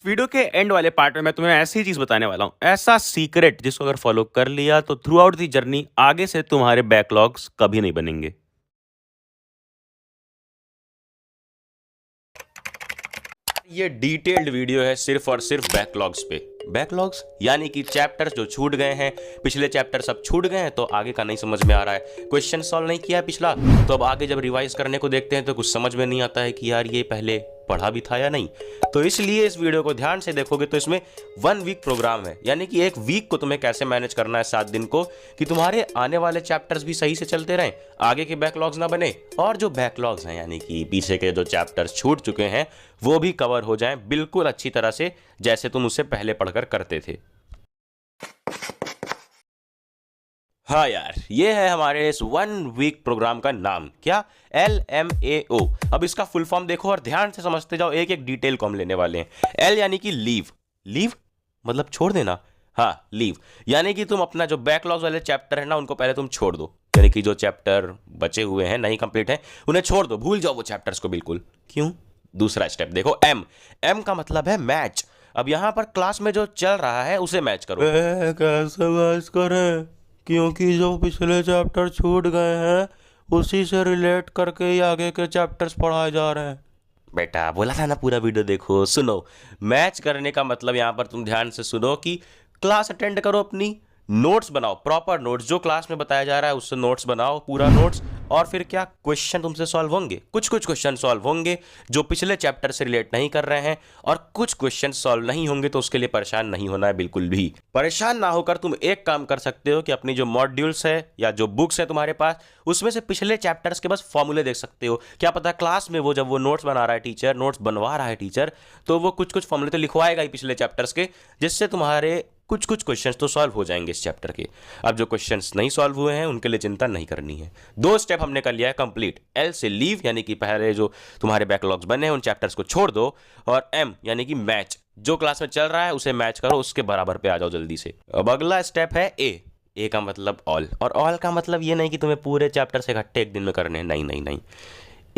Video के and वाले part में मैं तुम्हें ऐसी चीज बताने वाला हूँ, ऐसा सीक्रेट जिसको अगर फॉलो कर लिया तो थ्रू आउट दी जर्नी आगे से तुम्हारे बैकलॉग्स कभी नहीं बनेंगे। ये डिटेल्ड वीडियो है सिर्फ और सिर्फ बैकलॉग्स पे। बैकलॉग्स यानी कि चैप्टर्स जो छूट गए हैं, पिछले चैप्टर सब छूट गए हैं तो आगे का नहीं समझ में आ रहा है, क्वेश्चन सॉल्व नहीं किया है पिछला, तो अब आगे जब रिवाइज करने को देखते हैं तो कुछ समझ में नहीं आता है कि यार ये पहले पढ़ा भी था या नहीं। तो इसलिए इस वीडियो को ध्यान से देखोगे तो इसमें 1 वीक प्रोग्राम है, यानी कि एक वीक को तुम्हें कैसे मैनेज करना है 7 दिन को, कि तुम्हारे आने वाले चैप्टर्स भी सही से चलते रहें, आगे के बैकलॉग्स ना बने, और जो बैकलॉग्स हैं यानी कि पीछे के जो चैप्टर्स छूट चुके हैं वो भी कवर हो जाएं बिल्कुल अच्छी तरह से, जैसे तुम उससे पहले पढ़कर करते थे। हाँ यार, ये है हमारे इस 1 वीक प्रोग्राम का नाम, क्या? LMAO। अब इसका फुल फॉर्म देखो और ध्यान से समझते जाओ, एक एक डिटेल को हम लेने वाले हैं। L यानी कि लीव, लीव मतलब छोड़ देना। हाँ, लीव यानी कि तुम अपना जो बैकलॉग्स वाले चैप्टर है ना उनको पहले तुम छोड़ दो, यानी कि जो चैप्टर बचे हुए हैं नहीं कंप्लीट है उन्हें छोड़ दो, भूल जाओ वो चैप्टर्स को बिल्कुल। क्यों? दूसरा स्टेप देखो, M का मतलब है मैच। अब यहां पर क्लास में जो चल रहा है उसे मैच करो। कैसे मैच करें, क्योंकि जो पिछले चैप्टर छूट गए हैं उसी से रिलेट करके ही आगे के चैप्टर्स पढ़ाए जा रहे हैं। बेटा बोला था ना पूरा वीडियो देखो, सुनो। मैच करने का मतलब यहां पर तुम ध्यान से सुनो कि क्लास अटेंड करो, अपनी नोट्स बनाओ, प्रॉपर नोट्स, जो क्लास में बताया जा रहा है उससे नोट्स बनाओ, पूरा नोट्स, और फिर क्या क्वेश्चन तुमसे सॉल्व होंगे, कुछ कुछ क्वेश्चन सॉल्व होंगे जो पिछले चैप्टर से रिलेट नहीं कर रहे हैं, और कुछ क्वेश्चन सॉल्व नहीं होंगे तो उसके लिए परेशान नहीं होना है बिल्कुल भी। परेशान ना होकर तुम एक काम कर सकते हो कि अपनी जो मॉड्यूल्स है या जो बुक्स है तुम्हारे पास उसमें से पिछले चैप्टर्स के बस फॉर्मूले देख सकते हो। क्या पता क्लास में वो जब वो नोट्स बना रहा है टीचर, नोट्स बनवा रहा है टीचर, तो वो कुछ कुछ फॉर्मूले तो लिखवाएगा ही पिछले चैप्टर्स के, जिससे तुम्हारे कुछ कुछ क्वेश्चंस तो सॉल्व हो जाएंगे इस चैप्टर के। अब जो क्वेश्चंस नहीं सॉल्व हुए हैं उनके लिए चिंता नहीं करनी है। 2 स्टेप हमने कर लिया है कंप्लीट। L से लीव यानी कि पहले जो तुम्हारे बैकलॉग्स बने हैं उन चैप्टर्स को छोड़ दो, और M यानी कि मैच, जो क्लास में चल रहा है उसे मैच करो, उसके बराबर पे आ जाओ जल्दी से। अब अगला स्टेप है A का मतलब ऑल, और ऑल का मतलब ये नहीं कि तुम्हें पूरे चैप्टर से इकट्ठे एक दिन में करने हैं, नहीं नहीं नहीं।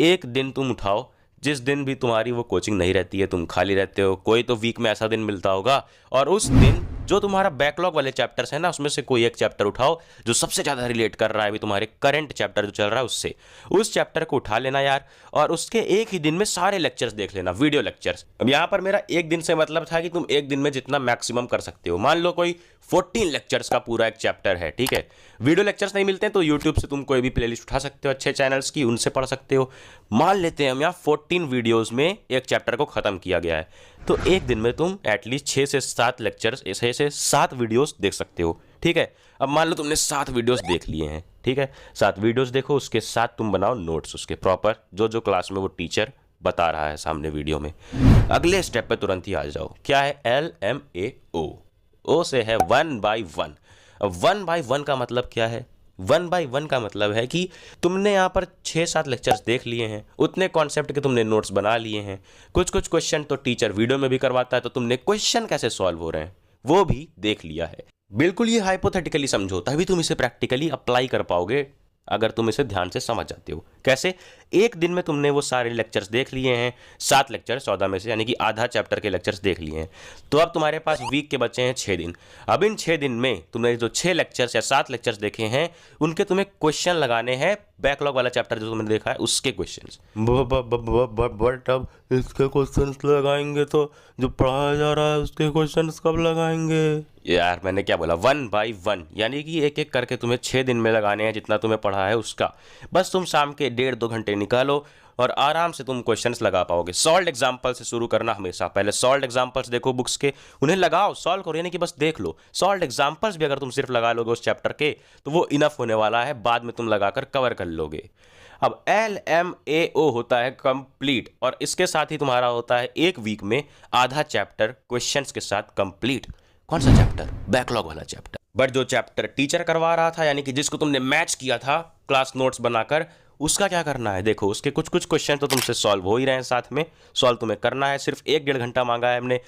एक दिन तुम उठाओ जिस दिन भी तुम्हारी वो कोचिंग नहीं रहती है, तुम खाली रहते हो, कोई तो वीक में ऐसा दिन मिलता होगा, और उस दिन जो तुम्हारा बैकलॉग वाले चैप्टर्स है ना उसमें से कोई एक चैप्टर उठाओ जो सबसे ज़्यादा रिलेट कर रहा है अभी तुम्हारे करंट चैप्टर जो चल रहा है उससे, उस चैप्टर को उठा लेना यार, और उसके एक ही दिन में सारे लेक्चर्स देख लेना, वीडियो लेक्चर्स। अब यहाँ पर मेरा एक दिन से मतलब था कि तुम एक दिन में जितना मैक्सिमम कर सकते हो, मान लो कोई 14 लेक्चर्स का पूरा एक चैप्टर है, ठीक है। वीडियो लेक्चर्स नहीं मिलते हैं तो यूट्यूब से तुम कोई भी प्लेलिस्ट उठा सकते हो अच्छे चैनल्स की, उनसे पढ़ सकते हो। मान लेते हैं हम यहाँ 14 वीडियोस में एक चैप्टर को ख़त्म किया गया है, तो एक दिन में तुम एटलीस्ट 6 से 7 लेक्चर्स, 6 से 7 वीडियोस देख सकते हो, ठीक है। अब मान लो तुमने 7 वीडियोस देख लिए हैं, ठीक है, 7 वीडियोस देखो, उसके साथ तुम बनाओ नोट्स उसके प्रॉपर, जो जो क्लास में वो टीचर बता रहा है सामने वीडियो में। अगले स्टेप पे तुरंत ही आ जाओ, क्या है? LMAO। ओ से है 1 by 1। अब 1 by 1 का मतलब क्या है? 1 by 1 का मतलब है कि तुमने यहाँ पर 6-7 लेक्चर्स देख लिए हैं, उतने कॉन्सेप्ट के तुमने नोट्स बना लिए हैं, कुछ कुछ क्वेश्चन तो टीचर वीडियो में भी करवाता है, तो तुमने क्वेश्चन कैसे सॉल्व हो रहे हैं वो भी देख लिया है। बिल्कुल ये हाइपोथेटिकली समझो, तभी तुम इसे प्रैक्टिकली अप्लाई कर पाओगे अगर तुम इसे ध्यान से समझ जाते हो। कैसे? एक दिन में तुमने वो सारे लेक्चर्स देख लिए हैं, 7 लेक्चर 14 में से, यानी कि आधा चैप्टर के लेक्चर्स देख लिए हैं, तो अब तुम्हारे पास वीक के बचे हैं 6 दिन। अब इन 6 दिन में तुमने जो 6 लेक्चर्स या 7 लेक्चर्स देखे हैं उनके तुम्हें क्वेश्चन लगाने हैं, बैकलॉग वाला चैप्टर जो तुमने देखा है उसके क्वेश्चंस। बट अब इसके क्वेश्चंस लगाएंगे तो जो पढ़ाया जा रहा है उसके क्वेश्चंस कब लगाएंगे? यार मैंने क्या बोला? 1 by 1, यानी कि एक एक करके तुम्हें 6 दिन में लगाने हैं जितना तुम्हें पढ़ा है उसका। बस तुम शाम के 1.5-2 घंटे निकालो और आराम से तुम क्वेश्चंस लगा पाओगे। सॉल्व एग्जाम्पल से शुरू करना हमेशा, पहले सॉल्व एग्जाम्पल्स देखो बुक्स के, उन्हें लगाओ, सॉल्व करो, यानी कि बस देख लो। सॉल्व एग्जाम्पल्स भी अगर तुम सिर्फ लगा लोगे उस चैप्टर के तो वो इनफ होने वाला है, बाद में तुम लगाकर कवर कर लोगे। अब LMAO होता है कंप्लीट, और इसके साथ ही तुम्हारा होता है एक वीक में आधा चैप्टर क्वेश्चंस के साथ कंप्लीट। कौन सा चैप्टर? बैकलॉग वाला चैप्टर। बट जो चैप्टर टीचर करवा रहा था, यानी कि जिसको तुमने मैच किया था क्लास नोट्स बनाकर, उसका क्या करना है? देखो उसके कुछ कुछ क्वेश्चन तो तुमसे सॉल्व हो ही रहे हैं, साथ में सॉल्व तुम्हें करना है। सिर्फ 1-1.5 घंटा मांगा है हमने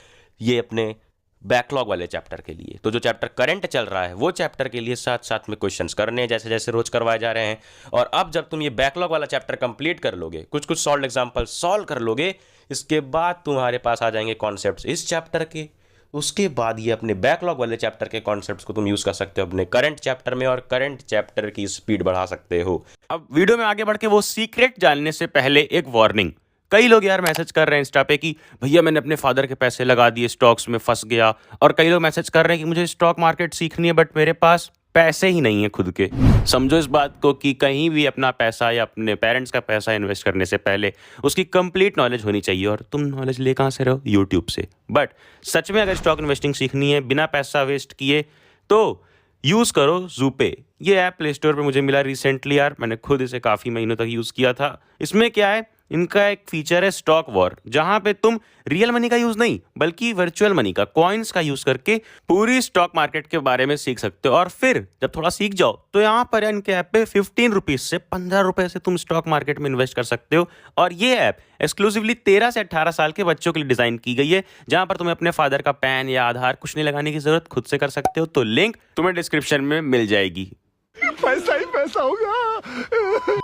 ये अपने बैकलॉग वाले चैप्टर के लिए। तो जो चैप्टर करंट चल रहा है वो चैप्टर के लिए साथ साथ में क्वेश्चंस करने हैं जैसे जैसे रोज करवाए जा रहे हैं। और अब जब तुम ये बैकलॉग वाला चैप्टर कंप्लीट कर लोगे, कुछ कुछ सॉल्व एग्जांपल सॉल्व कर लोगे, इसके बाद तुम्हारे पास आ जाएंगे कॉन्सेप्ट्स इस चैप्टर के। उसके बाद ये अपने बैकलॉग वाले चैप्टर के कॉन्सेप्ट्स को तुम यूज कर सकते हो अपने करंट चैप्टर में और करंट चैप्टर की स्पीड बढ़ा सकते हो। अब वीडियो में आगे बढ़ के वो सीक्रेट जानने से पहले एक वार्निंग। कई लोग यार मैसेज कर रहे हैं इंस्टा पे कि भैया मैंने अपने फादर के पैसे लगा दिए, स्टॉक्स में फंस गया। और कई लोग मैसेज कर रहे हैं कि मुझे स्टॉक मार्केट सीखनी है बट मेरे पास पैसे ही नहीं है खुद के। समझो इस बात को कि कहीं भी अपना पैसा या अपने पेरेंट्स का पैसा इन्वेस्ट करने से पहले उसकी कंप्लीट नॉलेज होनी चाहिए। और तुम नॉलेज ले कहाँ से रहो? यूट्यूब से। बट सच में अगर स्टॉक इन्वेस्टिंग सीखनी है बिना पैसा वेस्ट किए तो यूज़ करो ज़ूपे। ये ऐप प्ले स्टोर पे मुझे मिला रिसेंटली यार, मैंने खुद इसे काफ़ी महीनों तक यूज़ किया था। इसमें क्या है, इनका एक फीचर है स्टॉक वॉर, जहां पे तुम रियल मनी का यूज नहीं बल्कि वर्चुअल मनी का, कॉइन्स का यूज करके पूरी स्टॉक मार्केट के बारे में सीख सकते हो। और फिर जब थोड़ा सीख जाओ तो यहाँ पर इनके ऐप पे 15 रुपीज से 15 रुपए से तुम स्टॉक मार्केट में इन्वेस्ट कर सकते हो। और ये ऐप एक्सक्लूसिवली 13 से 18 साल के बच्चों के लिए डिजाइन की गई है, जहां पर तुम्हें अपने फादर का पैन या आधार कुछ नहीं लगाने की जरूरत, खुद से कर सकते हो। तो लिंक तुम्हें डिस्क्रिप्शन में मिल जाएगी। पैसा ही पैसा होगा।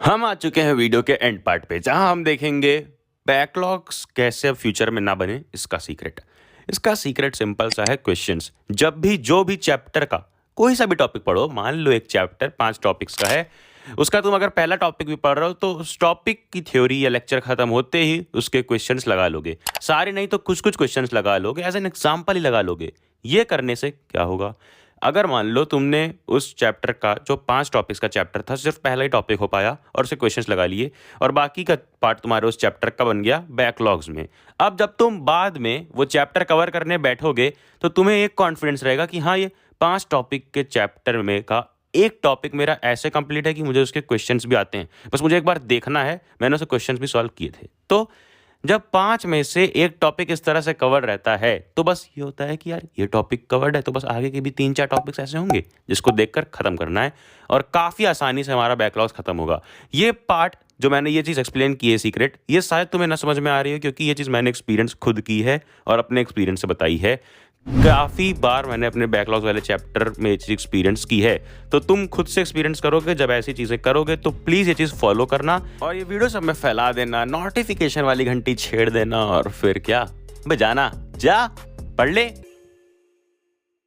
हम आ चुके हैं वीडियो के एंड पार्ट पे, जहां हम देखेंगे बैकलॉग्स कैसे अब फ्यूचर में ना बने, इसका सीक्रेट। इसका सीक्रेट सिंपल सा है, क्वेश्चंस। जब भी जो भी चैप्टर का कोई सा भी टॉपिक पढ़ो, मान लो एक चैप्टर 5 टॉपिक्स का है, उसका तुम अगर पहला टॉपिक भी पढ़ रहे हो तो उस टॉपिक की थ्योरी या लेक्चर खत्म होते ही उसके क्वेश्चंस लगा लोगे। सारे नहीं तो कुछ कुछ क्वेश्चंस लगा लोगे, एज एन एग्जाम्पल ही लगा लोगे। ये करने से क्या होगा, अगर मान लो तुमने उस चैप्टर का जो 5 टॉपिक्स का चैप्टर था सिर्फ पहला ही टॉपिक हो पाया और उसे क्वेश्चंस लगा लिए और बाकी का पार्ट तुम्हारे उस चैप्टर का बन गया बैकलॉग्स में। अब जब तुम बाद में वो चैप्टर कवर करने बैठोगे तो तुम्हें एक कॉन्फिडेंस रहेगा कि हाँ, ये 5 टॉपिक के चैप्टर में का एक टॉपिक मेरा ऐसे कंप्लीट है कि मुझे उसके क्वेश्चंस भी आते हैं, बस मुझे एक बार देखना है, मैंने उसे क्वेश्चंस भी सॉल्व किए थे। तो जब 5 में से एक टॉपिक इस तरह से कवर रहता है तो बस ये होता है कि यार ये टॉपिक कवर्ड है, तो बस आगे के भी 3-4 टॉपिक्स ऐसे होंगे जिसको देखकर खत्म करना है और काफ़ी आसानी से हमारा बैकलॉग्स खत्म होगा। ये पार्ट जो मैंने ये चीज़ एक्सप्लेन की है सीक्रेट, ये शायद तुम्हें ना समझ में आ रही हो क्योंकि ये चीज़ मैंने एक्सपीरियंस खुद की है और अपने एक्सपीरियंस से बताई है। काफ़ी बार मैंने अपने बैकलॉग वाले चैप्टर में ये चीज़ एक्सपीरियंस की है, तो तुम खुद से एक्सपीरियंस करोगे। जब ऐसी चीज़ें करोगे तो प्लीज़ ये चीज़ फॉलो करना और ये वीडियो सब में फैला देना, नोटिफिकेशन वाली घंटी छेड़ देना और फिर क्या बजाना, जा पढ़ ले।